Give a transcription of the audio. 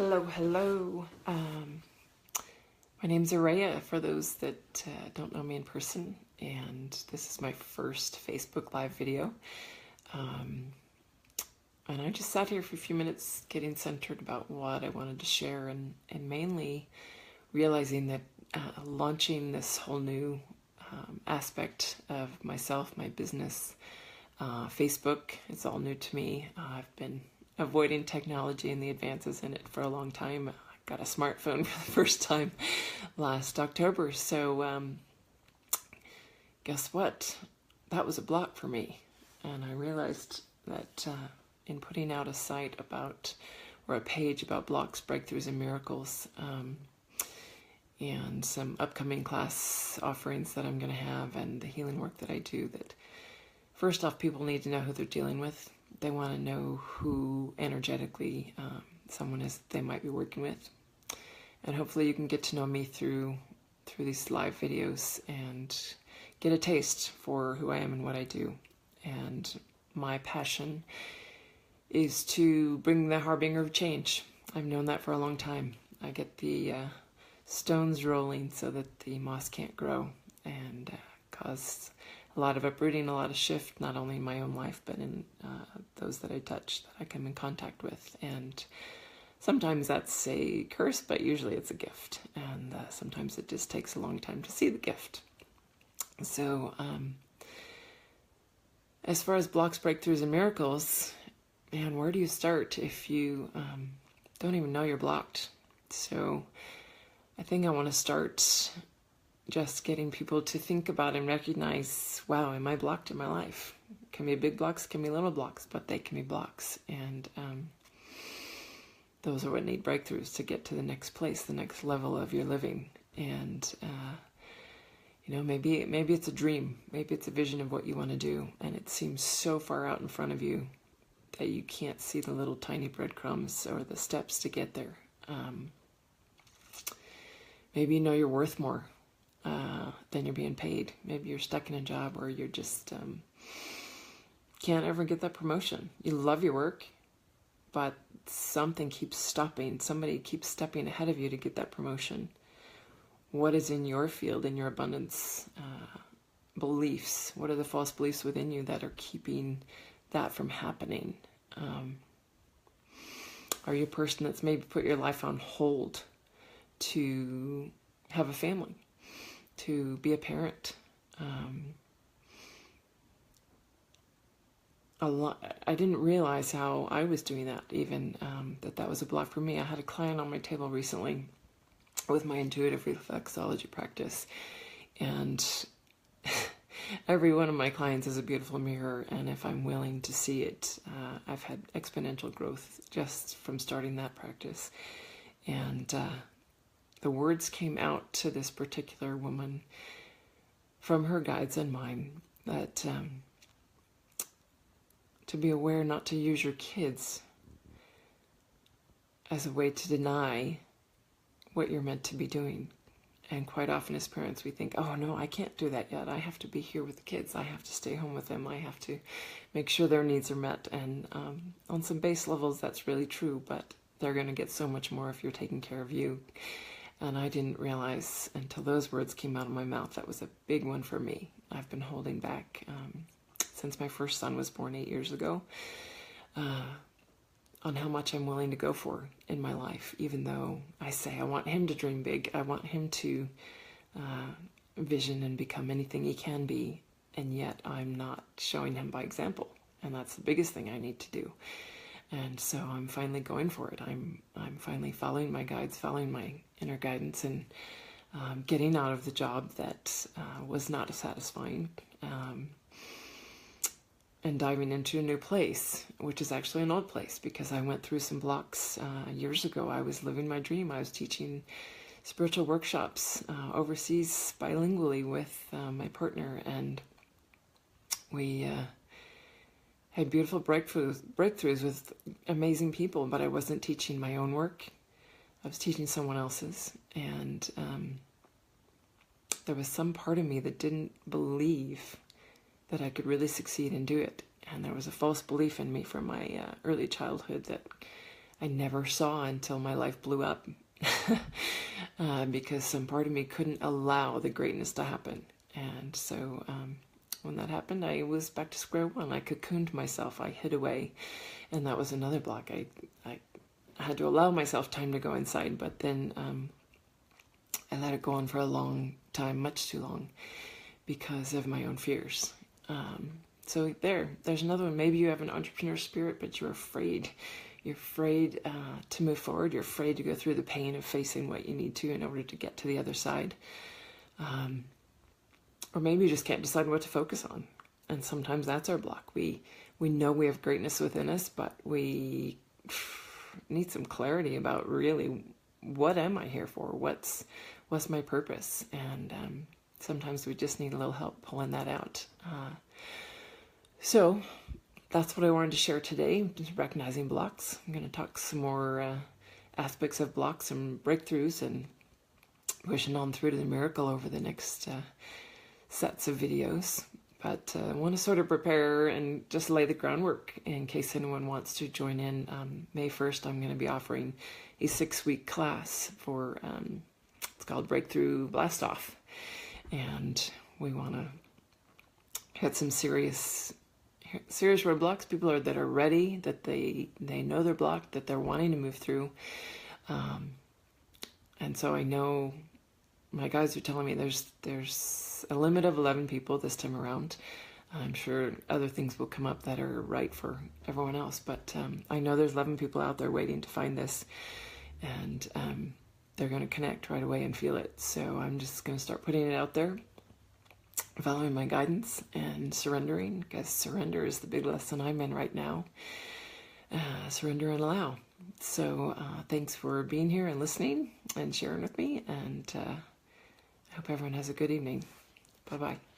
Hello, hello. My name's Araya, for those that don't know me in person, and this is my first Facebook Live video. And I just sat here for a few minutes getting centered about what I wanted to share, and mainly realizing that launching this whole new aspect of myself, my business, Facebook, it's all new to me. I've been avoiding technology and the advances in it for a long time. I got a smartphone for the first time last October. So guess what? That was a block for me. And I realized that in putting out a site about, or a page about blocks, breakthroughs, and miracles, and some upcoming class offerings that I'm going to have, and the healing work that I do, that first off, people need to know who they're dealing with. They want to know who energetically someone is they might be working with. And hopefully you can get to know me through these live videos and get a taste for who I am and what I do. And my passion is to bring the harbinger of change. I've known that for a long time. I get the stones rolling so that the moss can't grow, and cause a lot of uprooting, a lot of shift, not only in my own life, but in those that I touch, that I come in contact with. And sometimes that's a curse, but usually it's a gift. And sometimes it just takes a long time to see the gift. So as far as blocks, breakthroughs, and miracles, man, where do you start if you don't even know you're blocked? So I think I want to start just getting people to think about and recognize, wow, am I blocked in my life? It can be big blocks, can be little blocks, but they can be blocks. And those are what need breakthroughs to get to the next place, the next level of your living. And, you know, maybe it's a dream. Maybe it's a vision of what you want to do. And it seems so far out in front of you that you can't see the little tiny breadcrumbs or the steps to get there. Maybe you know you're worth more than you're being paid. Maybe you're stuck in a job where you're just can't ever get that promotion. You love your work, but something keeps stopping. Somebody keeps stepping ahead of you to get that promotion. What is in your field, in your abundance beliefs? What are the false beliefs within you that are keeping that from happening? Are you a person that's maybe put your life on hold to have a family, to be a parent? I didn't realize how I was doing that, even that was a block for me. I had a client on my table recently with my intuitive reflexology practice, and every one of my clients is a beautiful mirror, and if I'm willing to see it, I've had exponential growth just from starting that practice. And the words came out to this particular woman from her guides and mine that to be aware not to use your kids as a way to deny what you're meant to be doing. And quite often as parents we think, oh no, I can't do that yet. I have to be here with the kids. I have to stay home with them. I have to make sure their needs are met. And on some base levels that's really true, but they're going to get so much more if you're taking care of you. And I didn't realize until those words came out of my mouth that was a big one for me. I've been holding back since my first son was born 8 years ago on how much I'm willing to go for in my life, even though I say I want him to dream big. I want him to vision and become anything he can be, and yet I'm not showing him by example. And that's the biggest thing I need to do. And so I'm finally going for it. I'm finally following my guides, following my inner guidance, and getting out of the job that was not satisfying, and diving into a new place, which is actually an old place, because I went through some blocks years ago. I was living my dream. I was teaching spiritual workshops overseas bilingually with my partner, and we had beautiful breakthroughs with amazing people, but I wasn't teaching my own work. I was teaching someone else's, and there was some part of me that didn't believe that I could really succeed and do it. And there was a false belief in me from my early childhood that I never saw until my life blew up. Because some part of me couldn't allow the greatness to happen. And so when that happened, I was back to square one. I cocooned myself. I hid away. And that was another block. I had to allow myself time to go inside, but then I let it go on for a long time, much too long, because of my own fears. So there's another one. Maybe you have an entrepreneur spirit, but you're afraid. You're afraid to move forward. You're afraid to go through the pain of facing what you need to in order to get to the other side. Or maybe you just can't decide what to focus on. And sometimes that's our block. We know we have greatness within us, but we need some clarity about really, what am I here for? What's my purpose? And sometimes we just need a little help pulling that out. So that's what I wanted to share today, recognizing blocks. I'm going to talk some more aspects of blocks and breakthroughs and pushing on through to the miracle over the next sets of videos. But I want to sort of prepare and just lay the groundwork in case anyone wants to join in. May 1st, I'm going to be offering a 6-week class for, it's called Breakthrough Blast Off. And we want to hit some serious roadblocks. People that are ready, that they know they're blocked, that they're wanting to move through. And so I know my guys are telling me there's a limit of 11 people this time around. I'm sure other things will come up that are right for everyone else, but I know there's 11 people out there waiting to find this, and they're going to connect right away and feel it. So I'm just going to start putting it out there, following my guidance and surrendering, because surrender is the big lesson I'm in right now. Surrender and allow. So thanks for being here and listening and sharing with me, and I hope everyone has a good evening. Bye-bye.